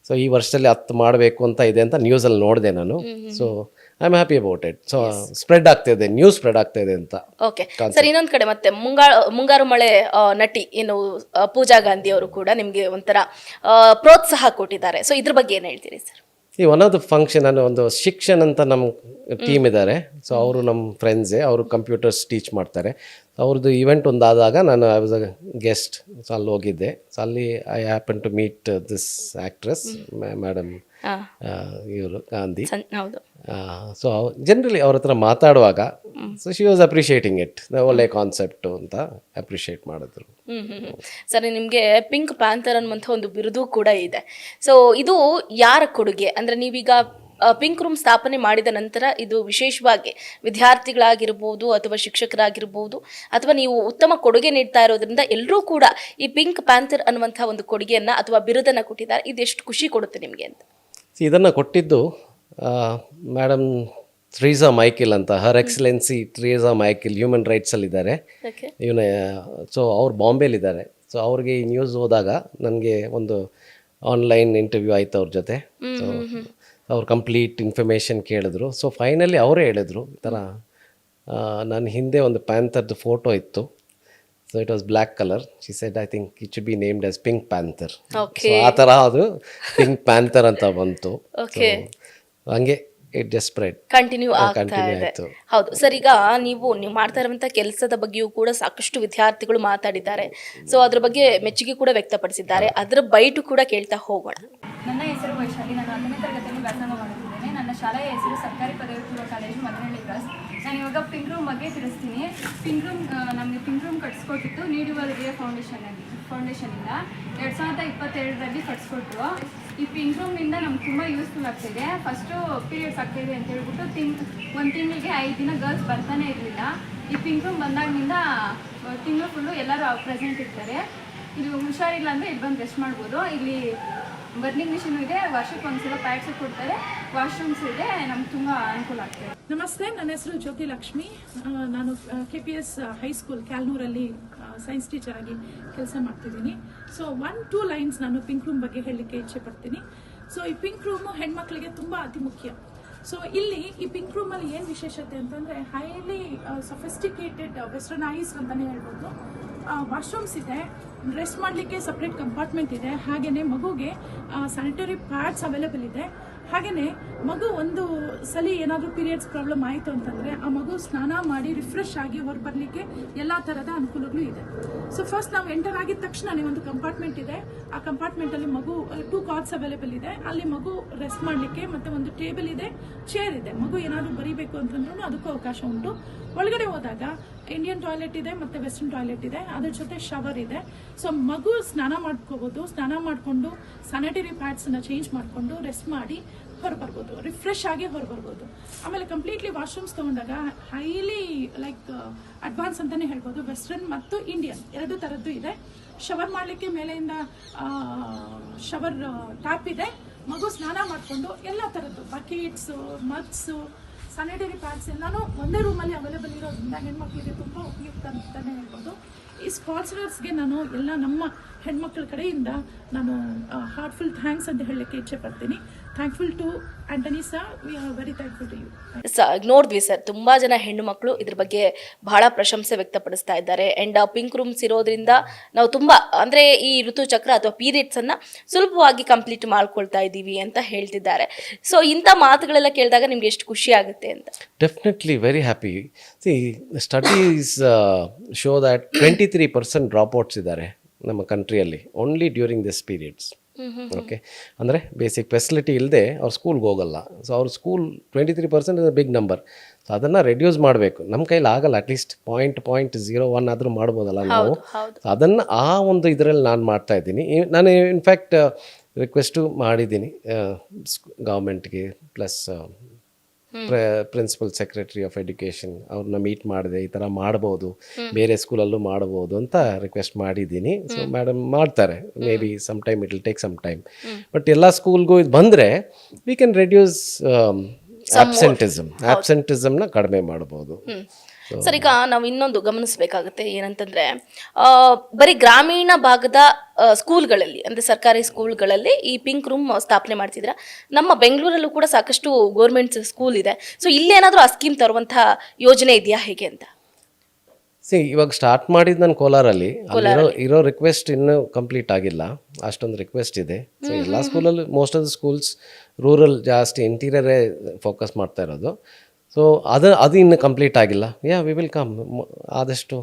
ಸೊ ಈ ವರ್ಷದಲ್ಲಿ 10 ಮಾಡಬೇಕು ಅಂತ ಇದೆ ಅಂತ ನ್ಯೂಸಲ್ಲಿ ನೋಡಿದೆ ನಾನು. So I am happy about it. So spread ಆಗ್ತಾ ಇದೆ, ನ್ಯೂಸ್ ಸ್ಪ್ರೆಡ್ ಆಗ್ತಾ ಇದೆ ಅಂತ. ಓಕೆ ಸರ್, ಇನ್ನೊಂದು ಕಡೆ ಮತ್ತೆ ಮುಂಗಾರು ಮಳೆ ನಟಿ ಏನು ಪೂಜಾ ಗಾಂಧಿ ಅವರು ಕೂಡ ನಿಮಗೆ ಒಂಥರ ಪ್ರೋತ್ಸಾಹ ಕೊಟ್ಟಿದ್ದಾರೆ. ಸೊ ಇದ್ರ ಬಗ್ಗೆ ಏನು ಹೇಳ್ತೀರಿ ಸರ್? ಈ ಒನ್ ಆಫ್ ದ ಫಂಕ್ಷನ್, ನಾನು ಒಂದು ಶಿಕ್ಷಣ್ ಅಂತ ನಮ್ಮ ಟೀಮ್ ಇದ್ದಾರೆ. ಸೊ ಅವರು ನಮ್ಮ ಫ್ರೆಂಡ್ಸೇ, ಅವರು ಕಂಪ್ಯೂಟರ್ಸ್ ಟೀಚ್ ಮಾಡ್ತಾರೆ. ಅವ್ರದ್ದು ಇವೆಂಟ್ ಒಂದು ಆದಾಗ ನಾನು I was a guest. So ಅಲ್ಲಿ ಹೋಗಿದ್ದೆ. ಸೊ ಅಲ್ಲಿ I happen to meet this actress madam ಇವರು ಗಾಂಧಿ. ಸೊ ಜನರಲಿ ಅವ್ರ ಹತ್ರ ಮಾತಾಡುವಾಗ so she was appreciating it, ಒಳ್ಳೆ ಕಾನ್ಸೆಪ್ಟು ಅಂತ ಅಪ್ರಿಷಿಯೇಟ್ ಮಾಡಿದ್ರು. ಸರಿ, ನಿಮಗೆ ಪಿಂಕ್ ಪ್ಯಾಂಥರ್ ಅನ್ನುವಂಥ ಒಂದು ಬಿರುದು ಕೂಡ ಇದೆ. ಸೊ ಇದು ಯಾರ ಕೊಡುಗೆ? ಅಂದರೆ ನೀವೀಗ ಪಿಂಕ್ ರೂಮ್ ಸ್ಥಾಪನೆ ಮಾಡಿದ ನಂತರ ಇದು ವಿಶೇಷವಾಗಿ ವಿದ್ಯಾರ್ಥಿಗಳಾಗಿರ್ಬೋದು ಅಥವಾ ಶಿಕ್ಷಕರಾಗಿರ್ಬೋದು ಅಥವಾ ನೀವು ಉತ್ತಮ ಕೊಡುಗೆ ನೀಡ್ತಾ ಇರೋದ್ರಿಂದ ಎಲ್ಲರೂ ಕೂಡ ಈ ಪಿಂಕ್ ಪ್ಯಾಂಥರ್ ಅನ್ನುವಂಥ ಒಂದು ಕೊಡುಗೆಯನ್ನು ಅಥವಾ ಬಿರುದನ್ನು ಕೊಟ್ಟಿದ್ದಾರೆ. ಇದೆಷ್ಟು ಖುಷಿ ಕೊಡುತ್ತೆ ನಿಮಗೆ ಅಂತ? ಇದನ್ನು ಕೊಟ್ಟಿದ್ದು ಮೇಡಮ್ ಥ್ರೀಸಾ ಮೈಕೆಲ್ ಅಂತ, ಹರ್ ಎಕ್ಸಲೆನ್ಸಿ ಥ್ರೀಸಾ ಮೈಕೆಲ್ ಹ್ಯೂಮನ್ ರೈಟ್ಸಲ್ಲಿದ್ದಾರೆ ಇವನ. ಸೊ ಅವ್ರು ಬಾಂಬೆಲಿದ್ದಾರೆ. ಸೊ ಅವ್ರಿಗೆ ಈ ನ್ಯೂಸ್ ಹೋದಾಗ ನನಗೆ ಒಂದು ಆನ್ಲೈನ್ ಇಂಟರ್ವ್ಯೂ ಆಯಿತು ಅವ್ರ ಜೊತೆ. ಸೊ ಅವ್ರು ಕಂಪ್ಲೀಟ್ ಇನ್ಫಾರ್ಮೇಷನ್ ಕೇಳಿದ್ರು. ಸೊ ಫೈನಲಿ ಅವರೇ ಹೇಳಿದ್ರು ಈ ಥರ, ನನ್ನ ಹಿಂದೆ ಒಂದು ಪ್ಯಾಂಥರ್ದು ಫೋಟೋ ಇತ್ತು. So it was black colour. She said I think it should be named as pink panther. So ಆ ಥರ ಅದು ಪಿಂಕ್ ಪ್ಯಾಂಥರ್ ಅಂತ ಬಂತು. ಹಂಗೆ ಇಟ್ ಜಸ್ಟ್ ಸ್ಪ್ರೆಡ್ ಕಂಟಿನ್ಯೂ ಆಗ್ತಾ ಇದೆ. ಹೌದು ಸರ್, ಈಗ ನೀವು ಮಾಡ್ತಾ ಇರುವಂಥ ಕೆಲಸದ ಬಗ್ಗೆಯೂ ಕೂಡ ಸಾಕಷ್ಟು ವಿದ್ಯಾರ್ಥಿಗಳು ಮಾತಾಡಿದ್ದಾರೆ. ಸೊ ಅದ್ರ ಬಗ್ಗೆ ಮೆಚ್ಚುಗೆ ಕೂಡ ವ್ಯಕ್ತಪಡಿಸಿದ್ದಾರೆ. ಅದರ ಬೈಟು ಕೂಡ ಕೇಳ್ತಾ ಹೋಗೋಣ. ನನ್ನ ಹೆಸರು ವೈಶಾಲಿ. ನಾನು 10ನೇ ತರಗತಿಯಲ್ಲಿ ವ್ಯಾಸಂಗ ಮಾಡುತ್ತಿದ್ದೇನೆ. ನನ್ನ ಶಾಲೆಯ ಹೆಸರು ಸರ್ಕಾರಿ ಪದವಿ ಪೂರ್ವ ಕಾಲೇಜು ಮದನಹಳ್ಳಿ ಕ್ರಾಸ್. ನಾನು ಇವಾಗ ಪಿಂಕ್ ರೂಮ್ ಬಗ್ಗೆ ತಿಳಿಸ್ತೀನಿ. ಪಿಂಕ್ ರೂಮ್ ನಮಗೆ ಪಿಂಕ್ ರೂಮ್ ಕಟ್ಸ್ಕೊಟ್ಟಿತ್ತು ನೀಡುವರಿಗೆ ಫೌಂಡೇಶನಿಂದ 2022ರಲ್ಲಿ ಕಟ್ಸ್ಕೊಟ್ರು. ಈ ಪಿಂಕ್ ರೂಮ್ನಿಂದ ನಮ್ಗೆ ತುಂಬ ಯೂಸ್ಫುಲ್ ಆಗ್ತಿದೆ. ಫಸ್ಟು ಪೀರಿಯಡ್ಸ್ ಆಗ್ತಾಯಿದೆ ಅಂತ ಹೇಳ್ಬಿಟ್ಟು ಒಂದು ತಿಂಗಳಿಗೆ 5 ದಿನ ಗರ್ಲ್ಸ್ ಬರ್ತಾನೆ ಇರಲಿಲ್ಲ. ಈ ಪಿಂಕ್ ರೂಮ್ ಬಂದಾಗಿನಿಂದ ತಿಂಗಳು ಫುಲ್ಲು ಎಲ್ಲರೂ ಪ್ರೆಸೆಂಟ್ ಇರ್ತಾರೆ. ಇದು ಹುಷಾರಿಲ್ಲ ಅಂದರೆ ಇಲ್ಲಿ ಬಂದು ರೆಸ್ಟ್ ಮಾಡ್ಬೋದು. ಇಲ್ಲಿ ಬರ್ನಿಂಗ್ ಮಿಷಿನ್ ಇದೆ, ವರ್ಷಕ್ಕೆ ಒಂದ್ಸಲ ಪ್ಯಾಡ್ಸ್ ಕೊಡ್ತಾರೆ, ವಾಶ್ರೂಮ್ಸ್ ಇದೆ, ನಮ್ಗೆ ತುಂಬ ಅನುಕೂಲ ಆಗ್ತದೆ. ನಮಸ್ತೆ, ನನ್ನ ಹೆಸರು ಜ್ಯೋತಿ ಲಕ್ಷ್ಮಿ. ನಾನು KPS ಹೈಸ್ಕೂಲ್ ಕ್ಯಾಲ್ನೂರಲ್ಲಿ ಸೈನ್ಸ್ ಟೀಚರ್ ಆಗಿ ಕೆಲಸ ಮಾಡ್ತಿದ್ದೀನಿ. ಸೊ 1-2 ಲೈನ್ಸ್ ನಾನು ಪಿಂಕ್ ರೂಮ್ ಬಗ್ಗೆ ಹೇಳಲಿಕ್ಕೆ ಇಚ್ಛೆ ಪಡ್ತೀನಿ. ಸೊ ಈ ಪಿಂಕ್ ರೂಮು ಹೆಣ್ಮಕ್ಳಿಗೆ ತುಂಬ ಅತಿ ಮುಖ್ಯ. ಸೊ ಇಲ್ಲಿ ಈ ಪಿಂಕ್ ರೂಮಲ್ಲಿ ಏನು ವಿಶೇಷತೆ ಅಂತಂದರೆ ಹೈಲಿ ಸೊಫಿಸ್ಟಿಕೇಟೆಡ್ ವೆಸ್ಟರ್ನೈಸ್ಡ್ ಅಂತಲೇ ಹೇಳ್ಬೋದು. ವಾಶ್ರೂಮ್ಸ್ ಇದೆ, ರೆಸ್ಟ್ ಮಾಡಲಿಕ್ಕೆ ಸಪ್ರೇಟ್ ಕಂಪಾರ್ಟ್ಮೆಂಟ್ ಇದೆ, ಹಾಗೆಯೇ ಮಗುಗೆ ಸ್ಯಾನಿಟರಿ ಪ್ಯಾಡ್ಸ್ ಅವೈಲೇಬಲ್ ಇದೆ. ಹಾಗೆಯೇ ಮಗು ಒಂದು ಸಲ ಏನಾದರೂ ಪೀರಿಯಡ್ಸ್ ಪ್ರಾಬ್ಲಮ್ ಆಯಿತು ಅಂತಂದರೆ ಆ ಮಗು ಸ್ನಾನ ಮಾಡಿ ರಿಫ್ರೆಶ್ ಆಗಿ ಹೊರ ಬರಲಿಕ್ಕೆ ಎಲ್ಲ ಥರದ ಅನುಕೂಲಗಳು ಇದೆ. ಸೊ ಫಸ್ಟ್ ನಾವು ಎಂಟರ್ ಆಗಿದ ತಕ್ಷಣನೇ ಒಂದು ಕಂಪಾರ್ಟ್ಮೆಂಟ್ ಇದೆ. ಆ ಕಂಪಾರ್ಟ್ಮೆಂಟಲ್ಲಿ ಮಗು 2 ಕಾರ್ಟ್ಸ್ ಅವೈಲೇಬಲ್ ಇದೆ. ಅಲ್ಲಿ ಮಗು ರೆಸ್ಟ್ ಮಾಡಲಿಕ್ಕೆ ಮತ್ತು ಒಂದು ಟೇಬಲ್ ಇದೆ, ಚೇರ್ ಇದೆ. ಮಗು ಏನಾದರೂ ಬರೀಬೇಕು ಅಂತಂದ್ರೂ ಅದಕ್ಕೂ ಅವಕಾಶ ಉಂಟು. ಒಳಗಡೆ ಹೋದಾಗ ಇಂಡಿಯನ್ ಟಾಯ್ಲೆಟ್ ಇದೆ ಮತ್ತು ವೆಸ್ಟರ್ನ್ ಟಾಯ್ಲೆಟ್ ಇದೆ, ಅದ್ರ ಜೊತೆ ಶವರ್ ಇದೆ. ಸೊ ಮಗು ಸ್ನಾನ ಮಾಡ್ಕೋಬೋದು, ಸ್ನಾನ ಮಾಡಿಕೊಂಡು ಸ್ಯಾನಿಟರಿ ಪ್ಯಾಡ್ಸನ್ನು ಚೇಂಜ್ ಮಾಡಿಕೊಂಡು ರೆಸ್ಟ್ ಮಾಡಿ ಹೊರಬರ್ಬೋದು, ರಿಫ್ರೆಶ್ ಆಗಿ ಹೊರಬರ್ಬೋದು. ಆಮೇಲೆ ಕಂಪ್ಲೀಟ್ಲಿ ವಾಶ್ರೂಮ್ಸ್ ತೊಗೊಂಡಾಗ ಹೈಲಿ ಲೈಕ್ ಅಡ್ವಾನ್ಸ್ ಅಂತಲೇ ಹೇಳ್ಬೋದು. ವೆಸ್ಟರ್ನ್ ಮತ್ತು ಇಂಡಿಯನ್ ಎರಡು ಥರದ್ದು ಇದೆ. ಶವರ್ ಮಾಡಲಿಕ್ಕೆ ಮೇಲೆಯಿಂದ ಶವರ್ ಟ್ಯಾಪ್ ಇದೆ. ಮಗು ಸ್ನಾನ ಮಾಡಿಕೊಂಡು ಎಲ್ಲ ಥರದ್ದು ಬಕೆಟ್ಸು, ಮಗ್ಸು, ಸ್ಯಾನಿಟರಿ ಪ್ಯಾಡ್ಸ್ ಎಲ್ಲನೂ ಒಂದೇ ರೂಮಲ್ಲಿ ಅವೈಲೇಬಲ್ ಇರೋದ್ರಿಂದ ಹೆಣ್ಮಕ್ಳಿಗೆ ತುಂಬ ಉಪಯುಕ್ತ ಅಂತಲೇ ಹೇಳ್ಬೋದು. ಈ ಸ್ಪಾನ್ಸರ್ಸ್ಗೆ ನಾನು ಎಲ್ಲ ನಮ್ಮ ಹೆಣ್ಮಕ್ಳ ಕಡೆಯಿಂದ ನಾನು ಹಾರ್ಟ್ಫುಲ್ ಥ್ಯಾಂಕ್ಸ್ ಅಂತ ಹೇಳಲಿಕ್ಕೆ ಇಚ್ಛೆ ಪಡ್ತೀನಿ. Thankful to Antony sir, we are very thankful to you. ನೋಡಿದ್ವಿ ಸರ್, ತುಂಬಾ ಜನ ಹೆಣ್ಣು ಮಕ್ಕಳು ಇದ್ರ ಬಗ್ಗೆ ಬಹಳ ಪ್ರಶಂಸೆ ವ್ಯಕ್ತಪಡಿಸ್ತಾ ಇದ್ದಾರೆ. ಅಂಡ್ ಪಿಂಕ್ ರೂಮ್ಸ್ ಇರೋದ್ರಿಂದ ನಾವು ತುಂಬಾ ಅಂದ್ರೆ ಈ ಋತುಚಕ್ರ ಅಥವಾ ಪೀರಿಯಡ್ಸ್ ಅನ್ನ ಸುಲಭವಾಗಿ ಕಂಪ್ಲೀಟ್ ಮಾಡ್ಕೊಳ್ತಾ ಇದ್ದೀವಿ ಅಂತ ಹೇಳ್ತಿದ್ದಾರೆ. ಸೊ ಇಂಥ ಮಾತುಗಳೆಲ್ಲ ಕೇಳಿದಾಗ ನಿಮ್ಗೆ ಎಷ್ಟು ಖುಷಿ ಆಗುತ್ತೆ ಅಂತ. Definitely very happy. See studies show that 23% dropouts ಇದ್ದಾರೆ ನಮ್ಮ ಕಂಟ್ರಿಯಲ್ಲಿ only during this periods. Okay, ಅಂದರೆ ಬೇಸಿಕ್ ಫೆಸಿಲಿಟಿ ಇಲ್ಲದೆ ಅವ್ರು ಸ್ಕೂಲ್ಗೆ ಹೋಗಲ್ಲ. ಸೊ ಅವ್ರ school 23% is a big number. So ಅದನ್ನು ರೆಡ್ಯೂಸ್ ಮಾಡಬೇಕು. ನಮ್ಮ ಕೈಲಿ ಆಗಲ್ಲ, ಅಟ್ಲೀಸ್ಟ್ 0.01 ಆದರೂ ಮಾಡ್ಬೋದಲ್ಲ ನಾವು. ಅದನ್ನು ಆ ಒಂದು ಇದರಲ್ಲಿ ನಾನು ಮಾಡ್ತಾ ಇದ್ದೀನಿ. ನಾನು ಇನ್ಫ್ಯಾಕ್ಟ್ ರಿಕ್ವೆಸ್ಟು ಮಾಡಿದ್ದೀನಿ ಗೌರ್ಮೆಂಟ್ಗೆ, plus principal secretary of education ಅವ್ರನ್ನ ಮೀಟ್ ಮಾಡಿದೆ. ಈ ಥರ ಮಾಡ್ಬೋದು, ಬೇರೆ ಸ್ಕೂಲಲ್ಲೂ ಮಾಡ್ಬೋದು ಅಂತ ರಿಕ್ವೆಸ್ಟ್ ಮಾಡಿದ್ದೀನಿ. ಸೊ ಮೇಡಮ್ ಮಾಡ್ತಾರೆ. Maybe some time it will take some time. But ಎಲ್ಲ ಸ್ಕೂಲ್ಗೂ ಇದು ಬಂದರೆ ವಿ ಕ್ಯಾನ್ ರೆಡ್ಯೂಸ್ ಆಬ್ಸೆಂಟಿಸಮ್ನ ಕಡಿಮೆ ಮಾಡ್ಬೋದು. ಸರ್, ಈಗ ನಾವು ಇನ್ನೊಂದು ಗಮನಿಸಬೇಕಾಗುತ್ತೆ ಏನಂತಂದ್ರೆ, ಬರೀ ಗ್ರಾಮೀಣ ಭಾಗದ ಸ್ಕೂಲ್ಗಳಲ್ಲಿ ಅಂದ್ರೆ ಸರ್ಕಾರಿ ಸ್ಕೂಲ್ಗಳಲ್ಲಿ ಈ ಪಿಂಕ್ ರೂಮ್ ಸ್ಥಾಪನೆ ಮಾಡ್ತಿದ್ರ. ನಮ್ಮ ಬೆಂಗಳೂರಲ್ಲೂ ಕೂಡ ಸಾಕಷ್ಟು ಗೌರ್ಮೆಂಟ್ ಸ್ಕೂಲ್ ಇದೆ. ಸೊ ಇಲ್ಲಿ ಏನಾದರೂ ಆ ಸ್ಕೀಮ್ ತರುವಂತಹ ಯೋಜನೆ ಇದೆಯಾ ಹೇಗೆ ಅಂತ? ಇವಾಗ ಸ್ಟಾರ್ಟ್ ಮಾಡಿದ್ದು ನಾನು ಕೋಲಾರಲ್ಲಿ. ಇರೋ ರಿಕ್ವೆಸ್ಟ್ ಇನ್ನೂ ಕಂಪ್ಲೀಟ್ ಆಗಿಲ್ಲ, ಅಷ್ಟೊಂದು ರಿಕ್ವೆಸ್ಟ್ ಇದೆ. ಸೊ ಎಲ್ಲ ಸ್ಕೂಲಲ್ಲೂ most of the schools rural ಜಾಸ್ತಿ ಇಂಟೀರಿಯರೇ ಫೋಕಸ್ ಮಾಡ್ತಾ ಇರೋದು. ಸೊ ಅದು ಇನ್ನು ಕಂಪ್ಲೀಟ್ ಆಗಿಲ್ಲ. ವಿ ವಿಲ್ ಕಮ್, ಆದಷ್ಟು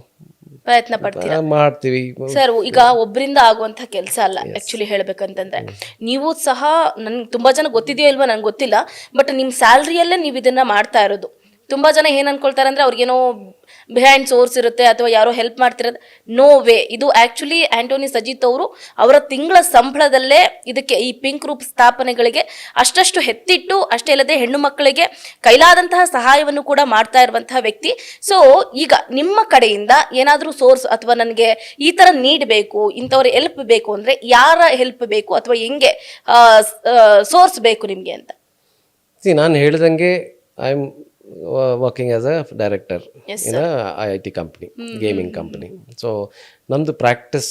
ಪ್ರಯತ್ನ ಪಡ್ತೀರಾ? ಮಾಡ್ತೀವಿ ಸರ್. ಈಗ ಒಬ್ಬರಿಂದ ಆಗುವಂತ ಕೆಲಸ ಅಲ್ಲ ಆಕ್ಚುಲಿ ಹೇಳ್ಬೇಕಂತಂದ್ರೆ. ನೀವು ಸಹ ನನ್ಗೆ ತುಂಬಾ ಜನ ಗೊತ್ತಿದೆಯೋ ಇಲ್ವೋ ನಂಗೆ ಗೊತ್ತಿಲ್ಲ, ಬಟ್ ನಿಮ್ಮ ಸ್ಯಾಲ್ರಿಯಲ್ಲೇ ನೀವು ಇದನ್ನ ಮಾಡ್ತಾ ಇರೋದು. ತುಂಬಾ ಜನ ಏನ್ ಅನ್ಕೊಳ್ತಾರೆ ಅಂದ್ರೆ ಅವ್ರಿಗೇನೋ ಬಿಹೈಂಡ್ ಸೋರ್ಸ್ ಇರುತ್ತೆ ಅಥವಾ ಯಾರೋ ಹೆಲ್ಪ್ ಮಾಡ್ತಿರೋದು. No way. ಇದು ಆಕ್ಚುಲಿ ಆಂಟೋನಿ ಸಜಿತ್ ಅವರು ಅವರ ತಿಂಗಳ ಸಂಬಳದಲ್ಲೇ ಇದಕ್ಕೆ ಈ ಪಿಂಕ್ ರೂಪ್ ಸ್ಥಾಪನೆಗಳಿಗೆ ಅಷ್ಟಷ್ಟು ಎತ್ತಿಟ್ಟು, ಅಷ್ಟೇ ಅಲ್ಲದೆ ಹೆಣ್ಣು ಮಕ್ಕಳಿಗೆ ಕೈಲಾದಂತಹ ಸಹಾಯವನ್ನು ಕೂಡ ಮಾಡ್ತಾ ಇರುವಂತಹ ವ್ಯಕ್ತಿ. ಸೊ ಈಗ ನಿಮ್ಮ ಕಡೆಯಿಂದ ಏನಾದರೂ ಸೋರ್ಸ್ ಅಥವಾ ನನಗೆ ಈ ತರ ನೀಡಬೇಕು, ಇಂಥವ್ರ ಹೆಲ್ಪ್ ಬೇಕು ಅಂದ್ರೆ ಯಾರ ಹೆಲ್ಪ್ ಬೇಕು ಅಥವಾ ಹೆಂಗೆ ಸೋರ್ಸ್ ಬೇಕು ನಿಮ್ಗೆ ಅಂತ? ನಾನು ಹೇಳ್ದಂಗೆ I am working as a director in a IIT company, gaming company. So namdu practice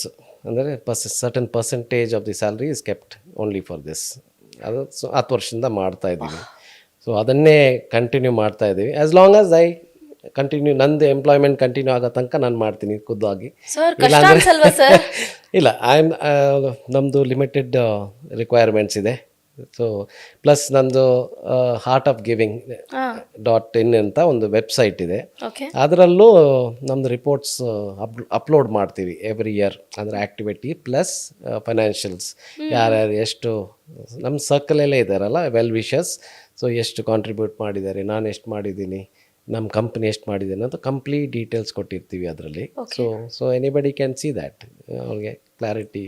ಅಂದರೆ certain percentage of the salary is kept only for this. ಅದು 10 ವರ್ಷದಿಂದ ಮಾಡ್ತಾ ಇದ್ದೀವಿ. ಸೊ ಅದನ್ನೇ ಕಂಟಿನ್ಯೂ ಮಾಡ್ತಾ ಇದ್ದೀವಿ. As long as I continue, ನಂದು ಎಂಪ್ಲಾಯ್ಮೆಂಟ್ ಕಂಟಿನ್ಯೂ ಆಗೋ ತನಕ ನಾನು ಮಾಡ್ತೀನಿ ಖುದ್ದಾಗಿ. ಇಲ್ಲ, ನಮ್ಮದು ಲಿಮಿಟೆಡ್ ರಿಕ್ವೈರ್ಮೆಂಟ್ಸ್ ಇದೆ. ಸೊ ಪ್ಲಸ್ ನಂದು heartofgiving.in ಅಂತ ಒಂದು ವೆಬ್ಸೈಟ್ ಇದೆ. ಅದರಲ್ಲೂ ನಮ್ಮದು ರಿಪೋರ್ಟ್ಸ್ ಅಪ್ಲೋಡ್ ಮಾಡ್ತೀವಿ ಎವ್ರಿ ಇಯರ್. ಅಂದರೆ ಆ್ಯಕ್ಟಿವಿಟಿ ಪ್ಲಸ್ ಫೈನಾನ್ಷಿಯಲ್ಸ್, ಯಾರ್ಯಾರು ಎಷ್ಟು ನಮ್ಮ ಸರ್ಕಲಲ್ಲೇ ಇದ್ದಾರಲ್ಲ ವೆಲ್ ವಿಷಸ್. ಸೊ ಎಷ್ಟು ಕಾಂಟ್ರಿಬ್ಯೂಟ್ ಮಾಡಿದ್ದಾರೆ, ನಾನು ಎಷ್ಟು ಮಾಡಿದ್ದೀನಿ, ನಮ್ಮ ಕಂಪ್ನಿ ಎಷ್ಟು ಮಾಡಿದ್ದೀನಿ ಅಂತ ಕಂಪ್ಲೀಟ್ ಡೀಟೇಲ್ಸ್ ಕೊಟ್ಟಿರ್ತೀವಿ ಅದರಲ್ಲಿ. So anybody can see that. ಅವ್ರಿಗೆ ಕ್ಲಾರಿಟಿ